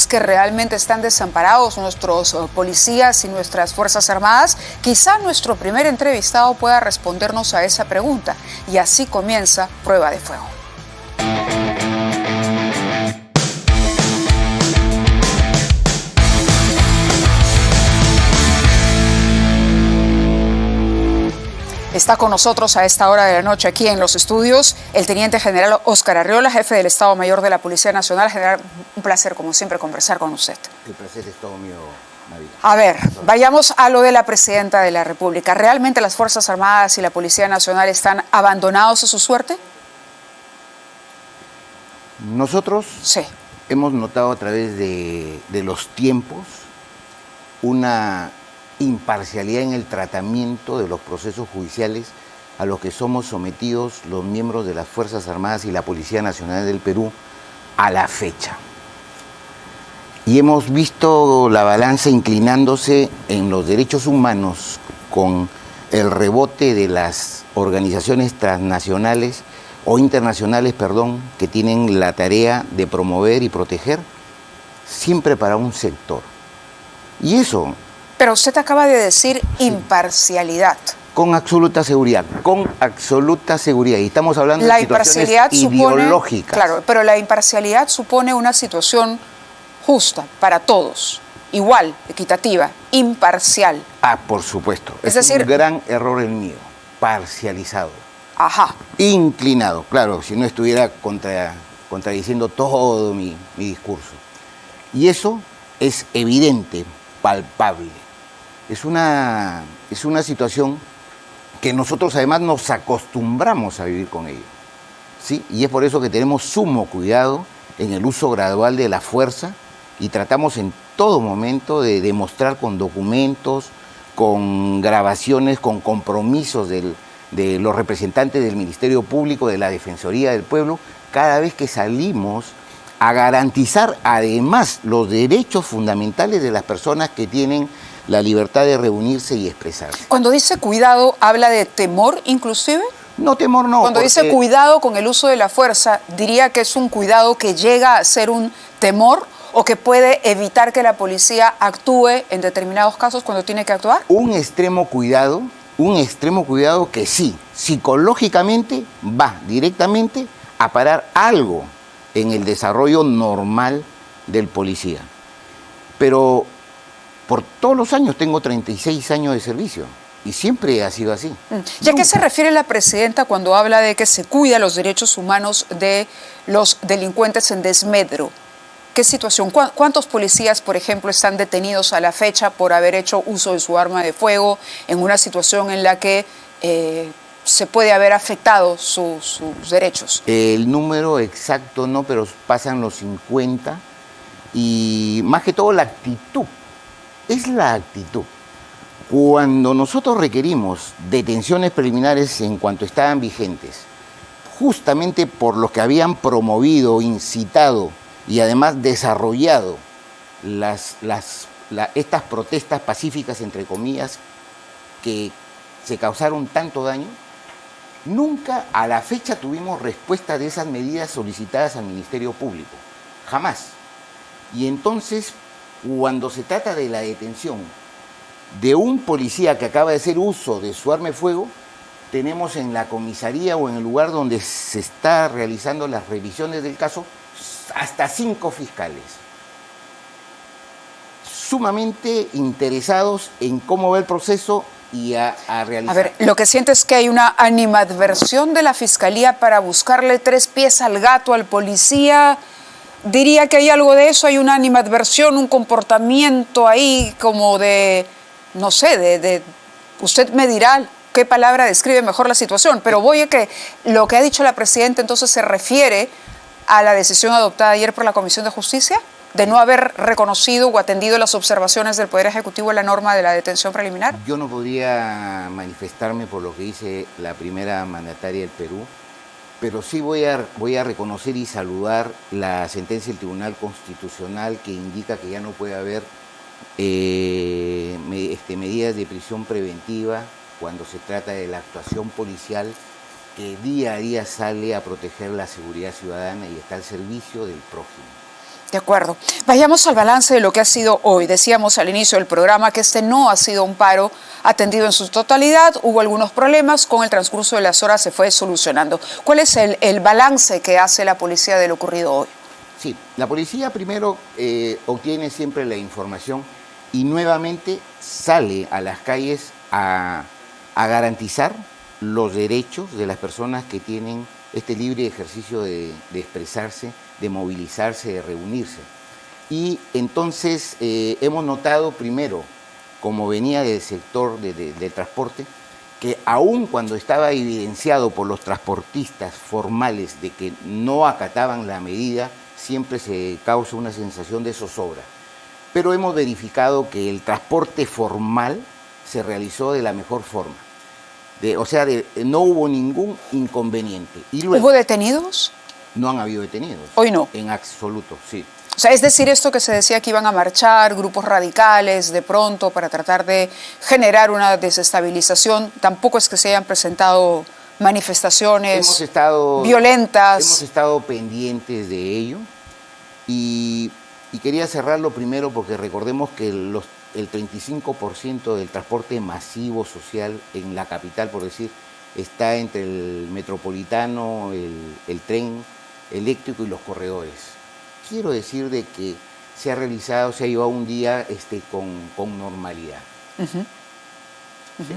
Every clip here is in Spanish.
¿Es que realmente están desamparados nuestros policías y nuestras Fuerzas Armadas? Quizá nuestro primer entrevistado pueda respondernos a esa pregunta. Y así comienza Prueba de Fuego. Está con nosotros a esta hora de la noche aquí en los estudios el Teniente General Óscar Arriola, jefe del Estado Mayor de la Policía Nacional. General, un placer como siempre conversar con usted. El placer es todo mío, Navidad. A ver, vayamos a lo de la Presidenta de la República. ¿Realmente las Fuerzas Armadas y la Policía Nacional están abandonados a su suerte? Nosotros Sí. hemos notado a través de los tiempos una imparcialidad en el tratamiento de los procesos judiciales a los que somos sometidos los miembros de las Fuerzas Armadas y la Policía Nacional del Perú a la fecha. Y hemos visto la balanza inclinándose en los derechos humanos con el rebote de las organizaciones transnacionales o internacionales, que tienen la tarea de promover y proteger siempre para un sector. Y eso... Pero usted acaba de decir imparcialidad. Con absoluta seguridad, Y estamos hablando de situaciones ideológicas. Claro, pero la imparcialidad supone una situación justa para todos, igual, equitativa, imparcial. Ah, por supuesto. Es decir, un gran error el mío, parcializado. Ajá. Inclinado, claro, si no estuviera contradiciendo todo mi discurso. Y eso es evidente, palpable. Es una situación que nosotros además nos acostumbramos a vivir con ello, ¿sí? Y es por eso que tenemos sumo cuidado en el uso gradual de la fuerza y tratamos en todo momento de demostrar con documentos, con grabaciones, con compromisos de los representantes del Ministerio Público, de la Defensoría del Pueblo, cada vez que salimos a garantizar además los derechos fundamentales de las personas que tienen la libertad de reunirse y expresarse. Cuando dice cuidado, ¿habla de temor inclusive? No, temor no. Cuando dice cuidado con el uso de la fuerza, ¿diría que es un cuidado que llega a ser un temor o que puede evitar que la policía actúe en determinados casos cuando tiene que actuar? Un extremo cuidado que sí, psicológicamente va directamente a parar algo en el desarrollo normal del policía. Pero por todos los años, tengo 36 años de servicio y siempre ha sido así. ¿Y a qué se refiere la presidenta cuando habla de que se cuida los derechos humanos de los delincuentes en desmedro? ¿Qué situación? ¿Cuántos policías, por ejemplo, están detenidos a la fecha por haber hecho uso de su arma de fuego en una situación en la que se puede haber afectado sus derechos? El número exacto no, pero pasan los 50 y más que todo la actitud. Es la actitud. Cuando nosotros requerimos detenciones preliminares en cuanto estaban vigentes, justamente por los que habían promovido, incitado y además desarrollado estas protestas pacíficas, entre comillas, que se causaron tanto daño, nunca a la fecha tuvimos respuesta de esas medidas solicitadas al Ministerio Público. Jamás. Y entonces, cuando se trata de la detención de un policía que acaba de hacer uso de su arma de fuego, tenemos en la comisaría o en el lugar donde se está realizando las revisiones del caso hasta 5 fiscales, sumamente interesados en cómo va el proceso y a realizar. A ver, lo que siento es que hay una animadversión de la Fiscalía para buscarle 3 pies al gato al policía. Diría que hay algo de eso, hay una animadversión, un comportamiento ahí como de, no sé, usted me dirá qué palabra describe mejor la situación, pero voy a que lo que ha dicho la Presidenta entonces se refiere a la decisión adoptada ayer por la Comisión de Justicia de no haber reconocido o atendido las observaciones del Poder Ejecutivo en la norma de la detención preliminar. Yo no podría manifestarme por lo que dice la primera mandataria del Perú, pero sí voy a reconocer y saludar la sentencia del Tribunal Constitucional que indica que ya no puede haber medidas de prisión preventiva cuando se trata de la actuación policial que día a día sale a proteger la seguridad ciudadana y está al servicio del prójimo. De acuerdo. Vayamos al balance de lo que ha sido hoy. Decíamos al inicio del programa que este no ha sido un paro atendido en su totalidad. Hubo algunos problemas, con el transcurso de las horas se fue solucionando. ¿Cuál es el balance que hace la policía de lo ocurrido hoy? Sí, la policía primero obtiene siempre la información y nuevamente sale a las calles a garantizar los derechos de las personas que tienen este libre ejercicio de expresarse, de movilizarse, de reunirse. Y entonces hemos notado primero, como venía del sector del transporte, que aun cuando estaba evidenciado por los transportistas formales de que no acataban la medida, siempre se causa una sensación de zozobra. Pero hemos verificado que el transporte formal se realizó de la mejor forma. No hubo ningún inconveniente. Y luego, ¿hubo detenidos? No han habido detenidos. Hoy no. En absoluto, sí. O sea, es decir, esto que se decía que iban a marchar grupos radicales de pronto para tratar de generar una desestabilización, tampoco es que se hayan presentado manifestaciones violentas. Hemos estado pendientes de ello y quería cerrarlo primero porque recordemos que el 35% del transporte masivo social en la capital, por decir, está entre el metropolitano, el tren eléctrico y los corredores. Quiero decir de que se ha llevado un día con normalidad. Uh-huh. Uh-huh. ¿Sí?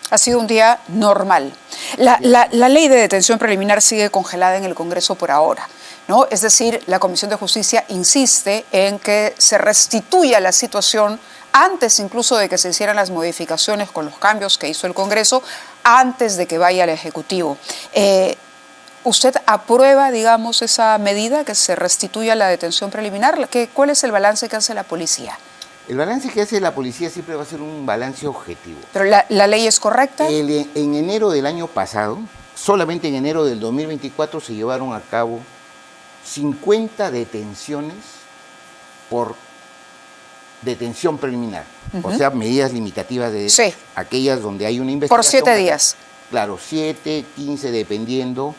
Ha sido un día normal. La ley de detención preliminar sigue congelada en el Congreso por ahora, ¿no? Es decir, la Comisión de Justicia insiste en que se restituya la situación antes incluso de que se hicieran las modificaciones con los cambios que hizo el Congreso, antes de que vaya al Ejecutivo. ¿Usted aprueba, digamos, esa medida que se restituya la detención preliminar? ¿Cuál es el balance que hace la policía? El balance que hace la policía siempre va a ser un balance objetivo. ¿Pero la ley es correcta? En enero del año pasado, solamente en enero del 2024, se llevaron a cabo 50 detenciones por detención preliminar. Uh-huh. O sea, medidas limitativas de aquellas donde hay una investigación. Por 7 días. Claro, 7, 15, dependiendo,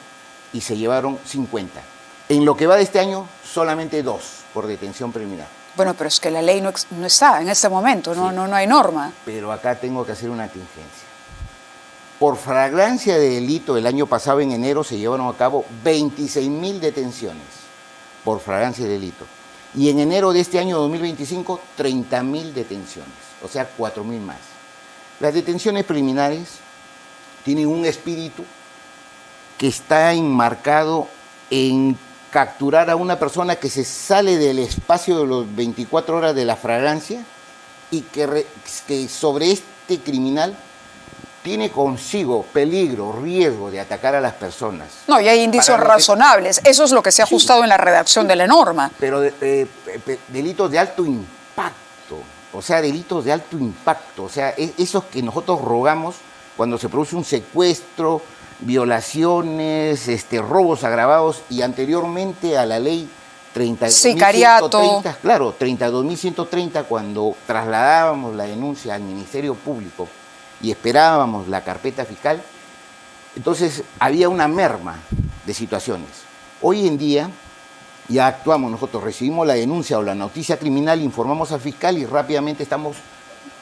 y se llevaron 50. En lo que va de este año, solamente 2 por detención preliminar. Bueno, pero es que la ley no está en este momento, sí, no hay norma. Pero acá tengo que hacer una tingencia. Por flagrancia de delito, el año pasado, en enero, se llevaron a cabo 26.000 detenciones por flagrancia de delito. Y en enero de este año 2025, 30.000 detenciones, o sea, 4.000 más. Las detenciones preliminares tienen un espíritu que está enmarcado en capturar a una persona que se sale del espacio de los 24 horas de la flagrancia y que sobre este criminal tiene consigo peligro, riesgo de atacar a las personas. No, y hay indicios razonables. Eso es lo que se ha ajustado en la redacción de la norma. Pero delitos de alto impacto, o sea, delitos de alto impacto, o sea, esos que nosotros rogamos cuando se produce un secuestro, violaciones, robos agravados y anteriormente a la ley 32.130, claro, 32.130, cuando trasladábamos la denuncia al Ministerio Público y esperábamos la carpeta fiscal, entonces había una merma de situaciones. Hoy en día ya actuamos nosotros, recibimos la denuncia o la noticia criminal, informamos al fiscal y rápidamente estamos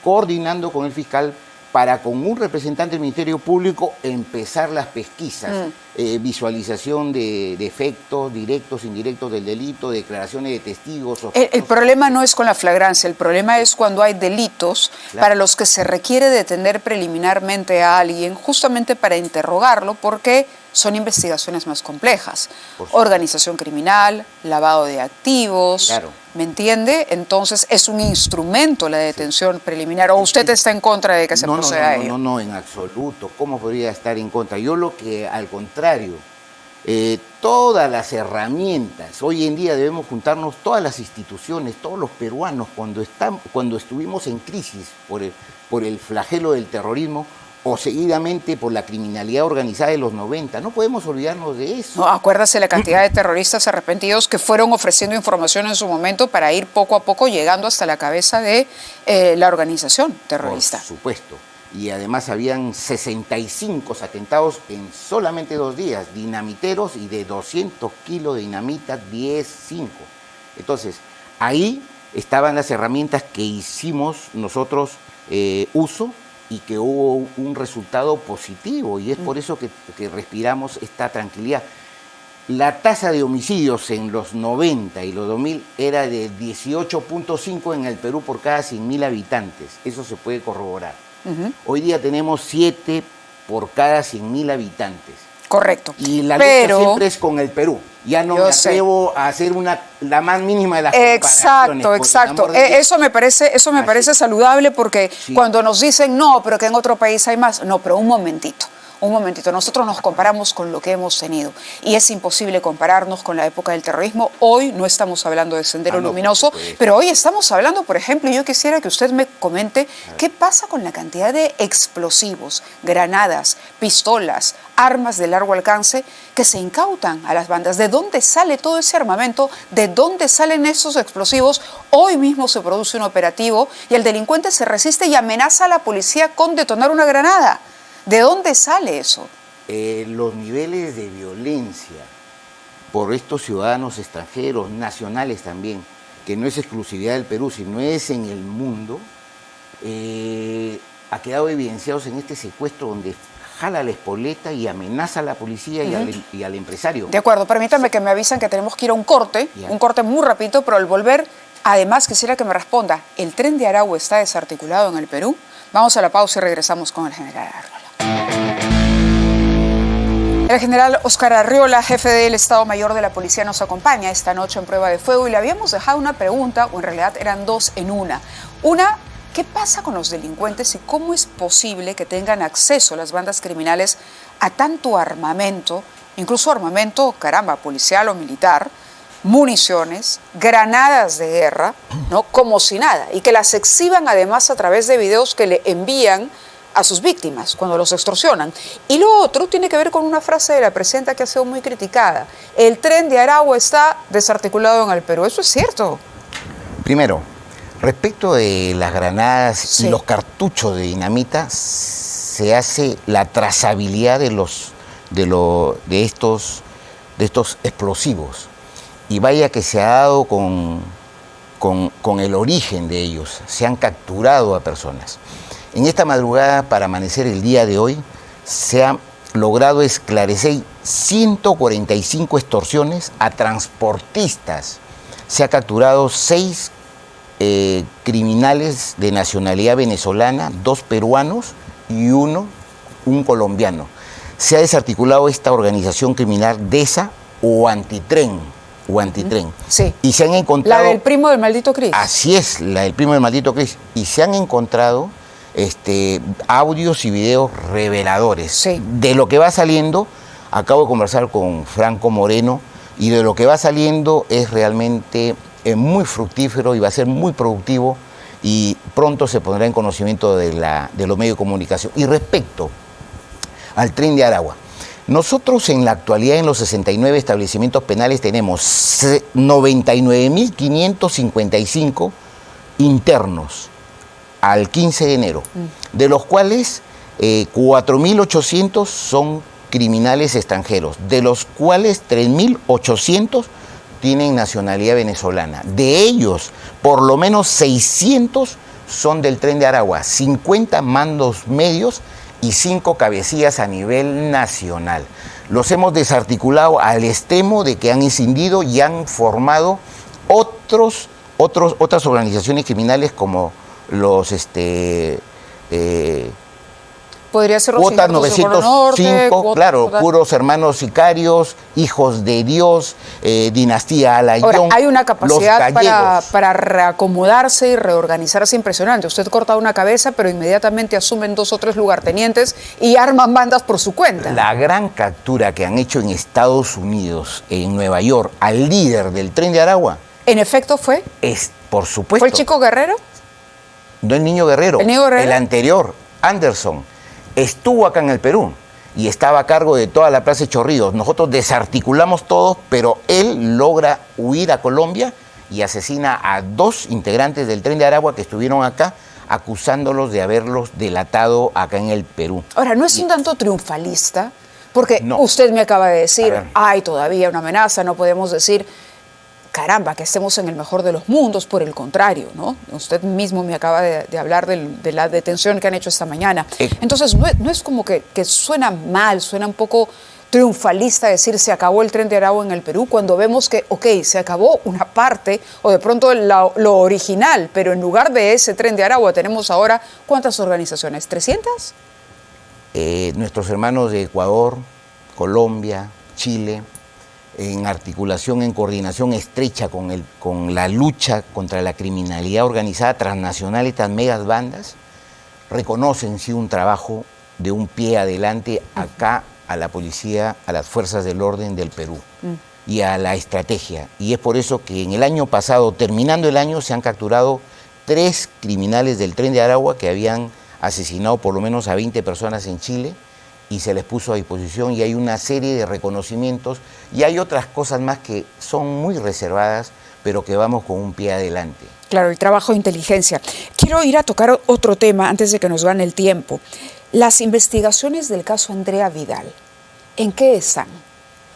coordinando con el fiscal para con un representante del Ministerio Público empezar las pesquisas, visualización de efectos directos, indirectos del delito, declaraciones de testigos. El problema no es con la flagrancia, el problema es cuando hay delitos para los que se requiere detener preliminarmente a alguien justamente para interrogarlo, porque son investigaciones más complejas. Organización criminal, lavado de activos, ¿me entiende? Entonces es un instrumento la detención preliminar. ¿O usted está en contra de que se proceda a ello? No, en absoluto. ¿Cómo podría estar en contra? Yo lo que, al contrario, todas las herramientas, hoy en día debemos juntarnos todas las instituciones, todos los peruanos, cuando estuvimos en crisis por el flagelo del terrorismo, o seguidamente por la criminalidad organizada de los 90. No podemos olvidarnos de eso. No, acuérdase la cantidad de terroristas arrepentidos que fueron ofreciendo información en su momento para ir poco a poco llegando hasta la cabeza de la organización terrorista. Por supuesto. Y además habían 65 atentados en solamente 2 días, dinamiteros, y de 200 kilos de dinamita, 5. Entonces, ahí estaban las herramientas que hicimos nosotros uso y que hubo un resultado positivo, y es por eso que respiramos esta tranquilidad. La tasa de homicidios en los 90 y los 2000 era de 18.5 en el Perú por cada 100.000 habitantes. Eso se puede corroborar. Hoy día tenemos 7 por cada 100.000 habitantes. Correcto. Y la lucha siempre es con el Perú. Ya no me atrevo a hacer la más mínima de las comparaciones. Exacto. Eso me parece saludable, porque cuando nos dicen, no, pero que en otro país hay más. No, pero un momentito. Nosotros nos comparamos con lo que hemos tenido y es imposible compararnos con la época del terrorismo. Hoy no estamos hablando de Sendero Luminoso, pero hoy estamos hablando, por ejemplo, y yo quisiera que usted me comente qué pasa con la cantidad de explosivos, granadas, pistolas, armas de largo alcance que se incautan a las bandas. ¿De dónde sale todo ese armamento? ¿De dónde salen esos explosivos? Hoy mismo se produce un operativo y el delincuente se resiste y amenaza a la policía con detonar una granada. ¿De dónde sale eso? Los niveles de violencia por estos ciudadanos extranjeros, nacionales también, que no es exclusividad del Perú, sino es en el mundo, ha quedado evidenciados en este secuestro donde jala la espoleta y amenaza a la policía y al empresario. De acuerdo, permítame que me avisan que tenemos que ir a un corte muy rápido, pero al volver, además quisiera que me responda, ¿el tren de Aragua está desarticulado en el Perú? Vamos a la pausa y regresamos con el general Arriola. El general Óscar Arriola, jefe del Estado Mayor de la Policía, nos acompaña esta noche en Prueba de Fuego y le habíamos dejado una pregunta, o en realidad eran dos en una. Una, ¿qué pasa con los delincuentes y cómo es posible que tengan acceso las bandas criminales a tanto armamento, incluso armamento, policial o militar, municiones, granadas de guerra, ¿no? Como si nada, y que las exhiban además a través de videos que le envían a sus víctimas cuando los extorsionan? Y lo otro tiene que ver con una frase de la presidenta que ha sido muy criticada: el tren de Aragua está desarticulado en el Perú. ¿Eso es cierto? Primero, respecto de las granadas y los cartuchos de dinamita, se hace la trazabilidad de estos explosivos. Y vaya que se ha dado con el origen de ellos, se han capturado a personas. En esta madrugada, para amanecer el día de hoy, se ha logrado esclarecer 145 extorsiones a transportistas. Se ha capturado 6 criminales de nacionalidad venezolana, 2 peruanos y un colombiano. Se ha desarticulado esta organización criminal DESA o Antitren. Sí. Y se han encontrado... La del primo del maldito Cris. Así es, la del primo del maldito Cris. Y se han encontrado audios y videos reveladores. De lo que va saliendo. Acabo de conversar con Franco Moreno y de lo que va saliendo es realmente muy fructífero y va a ser muy productivo y pronto se pondrá en conocimiento de los medios de comunicación. Y respecto al tren de Aragua, nosotros en la actualidad en los 69 establecimientos penales tenemos 99.555 internos al 15 de enero, de los cuales 4.800 son criminales extranjeros, de los cuales 3.800 tienen nacionalidad venezolana. De ellos, por lo menos 600 son del tren de Aragua, 50 mandos medios y 5 cabecillas a nivel nacional. Los hemos desarticulado al extremo de que han escindido y han formado otras organizaciones criminales como los podría ser los Cuota 905, claro, puros hermanos sicarios, hijos de Dios, dinastía Alayón. Ahora, hay una capacidad para reacomodarse y reorganizarse impresionante. Usted corta una cabeza, pero inmediatamente asumen 2 o 3 lugartenientes y arman bandas por su cuenta. La gran captura que han hecho en Estados Unidos, en Nueva York, al líder del tren de Aragua. ¿En efecto fue? Por supuesto. ¿Fue el chico Guerrero? No, el niño Guerrero. ¿El niño Guerrero? El anterior, Anderson. Estuvo acá en el Perú y estaba a cargo de toda la Plaza de Chorrillos. Nosotros desarticulamos todos, pero él logra huir a Colombia y asesina a 2 integrantes del tren de Aragua que estuvieron acá, acusándolos de haberlos delatado acá en el Perú. Ahora, ¿no es un tanto triunfalista? Porque usted me acaba de decir, hay todavía una amenaza, no podemos decir... caramba, que estemos en el mejor de los mundos, por el contrario, ¿no? Usted mismo me acaba de hablar de la detención que han hecho esta mañana. Entonces, no es como que suena mal, suena un poco triunfalista decir se acabó el Tren de Aragua en el Perú, cuando vemos que, ok, se acabó una parte, o de pronto lo original, pero en lugar de ese Tren de Aragua tenemos ahora, ¿cuántas organizaciones? ¿300? Nuestros hermanos de Ecuador, Colombia, Chile, en articulación, en coordinación estrecha con la lucha contra la criminalidad organizada transnacional, estas megas bandas, reconocen sí un trabajo de un pie adelante acá a la policía, a las fuerzas del orden del Perú y a la estrategia. Y es por eso que en el año pasado, terminando el año, se han capturado 3 criminales del Tren de Aragua que habían asesinado por lo menos a 20 personas en Chile, y se les puso a disposición, y hay una serie de reconocimientos y hay otras cosas más que son muy reservadas, pero que vamos con un pie adelante. Claro, el trabajo de inteligencia. Quiero ir a tocar otro tema antes de que nos gane el tiempo. Las investigaciones del caso Andrea Vidal, ¿en qué están?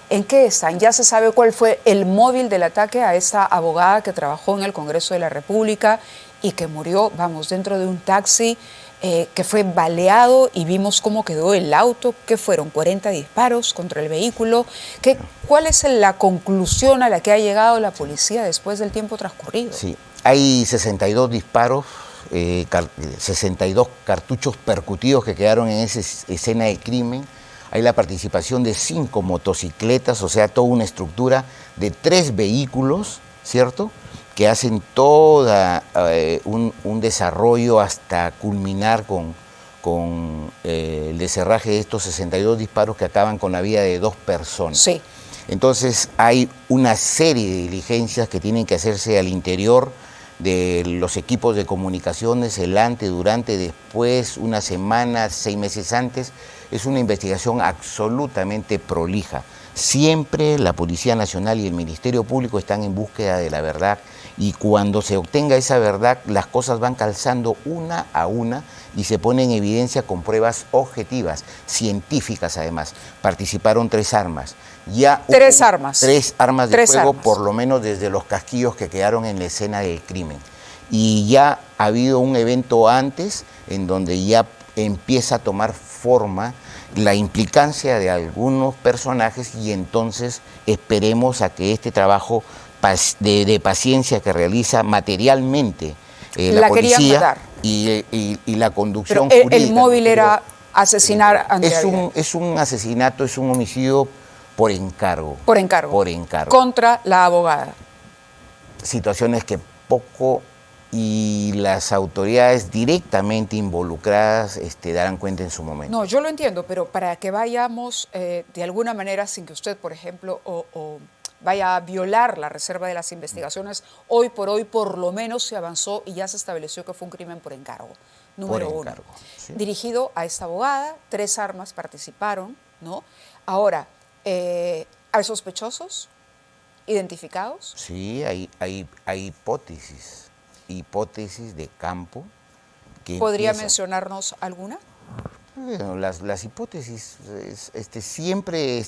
¿En qué están? Ya se sabe cuál fue el móvil del ataque a esta abogada que trabajó en el Congreso de la República y que murió, dentro de un taxi que fue baleado, y vimos cómo quedó el auto, que fueron 40 disparos contra el vehículo. ¿Cuál es la conclusión a la que ha llegado la policía después del tiempo transcurrido? Sí, hay 62 disparos, 62 cartuchos percutidos que quedaron en esa escena del crimen. Hay la participación de 5 motocicletas, o sea, toda una estructura de 3 vehículos, ¿cierto?, que hacen todo un desarrollo hasta culminar con el deserraje de estos 62 disparos que acaban con la vida de 2 personas. Sí. Entonces hay una serie de diligencias que tienen que hacerse al interior de los equipos de comunicaciones, el antes, durante, después, una semana, 6 meses antes. Es una investigación absolutamente prolija. Siempre la Policía Nacional y el Ministerio Público están en búsqueda de la verdad, y cuando se obtenga esa verdad, las cosas van calzando una a una y se pone en evidencia con pruebas objetivas, científicas además. Participaron 3 armas. Ya 3 armas. 3 armas de 3 fuego, armas. por lo menos desde los casquillos que quedaron en la escena del crimen. Y ya ha habido un evento antes en donde ya empieza a tomar forma la implicancia de algunos personajes, y entonces esperemos a que este trabajo de paciencia que realiza materialmente la policía y la conducción pero jurídica. El móvil era asesinar a Andrea Vidal. Es un asesinato, es un homicidio por encargo. Por encargo. Por encargo. Contra la abogada. Situaciones que poco y las autoridades directamente involucradas darán cuenta en su momento. No, yo lo entiendo, pero para que vayamos de alguna manera, sin que usted, por ejemplo, o vaya a violar la reserva de las investigaciones, hoy por hoy por lo menos se avanzó y ya se estableció que fue un crimen por encargo. Número 1. ¿Sí? Dirigido a esta abogada, 3 armas participaron, ¿no? Ahora, ¿hay sospechosos identificados? Sí, hay hipótesis de campo. ¿Podría mencionarnos alguna? Bueno, las hipótesis siempre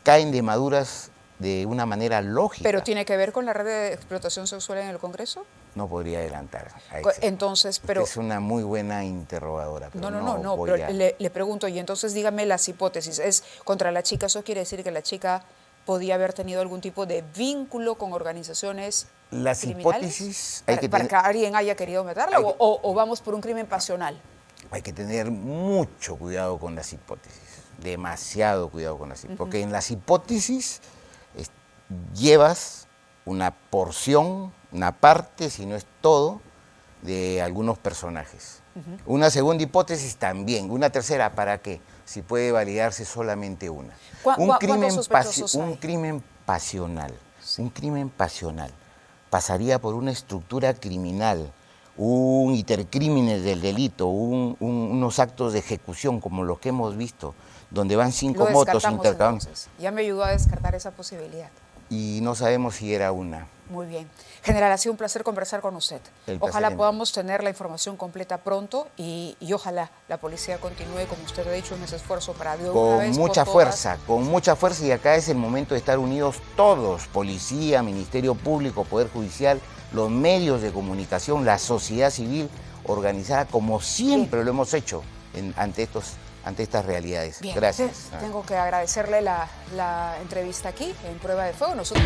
caen de maduras de una manera lógica. ¿Pero tiene que ver con la red de explotación sexual en el Congreso? No podría adelantar. Entonces, pero... Es una muy buena interrogadora. Pero no, pero le pregunto, y entonces dígame las hipótesis. ¿Es contra la chica? ¿Eso quiere decir que la chica podía haber tenido algún tipo de vínculo con organizaciones las criminales? Hipótesis para que alguien haya querido meterla, o vamos por un crimen pasional. Hay que tener mucho cuidado con las hipótesis, demasiado cuidado con las hipótesis, porque en las hipótesis llevas una porción, una parte, si no es todo, de algunos personajes. Una segunda hipótesis también, una tercera, ¿para qué? Si puede validarse solamente una. Un crimen pasional, sí. Un crimen pasional pasaría por una estructura criminal, un intercrímenes del delito, unos actos de ejecución como los que hemos visto, donde van 5 motos intercambiables. Ya me ayudó a descartar esa posibilidad. y no sabemos si era una. Muy bien. General, ha sido un placer conversar con usted. Ojalá placer podamos tener la información completa pronto y ojalá la policía continúe, como usted ha dicho, en ese esfuerzo para de una vez por todas. Con mucha fuerza, y acá es el momento de estar unidos todos, policía, Ministerio Público, Poder Judicial, los medios de comunicación, la sociedad civil organizada, como siempre lo hemos hecho ante estas realidades. Bien. Gracias. Tengo que agradecerle la entrevista aquí en Prueba de Fuego. Nosotros...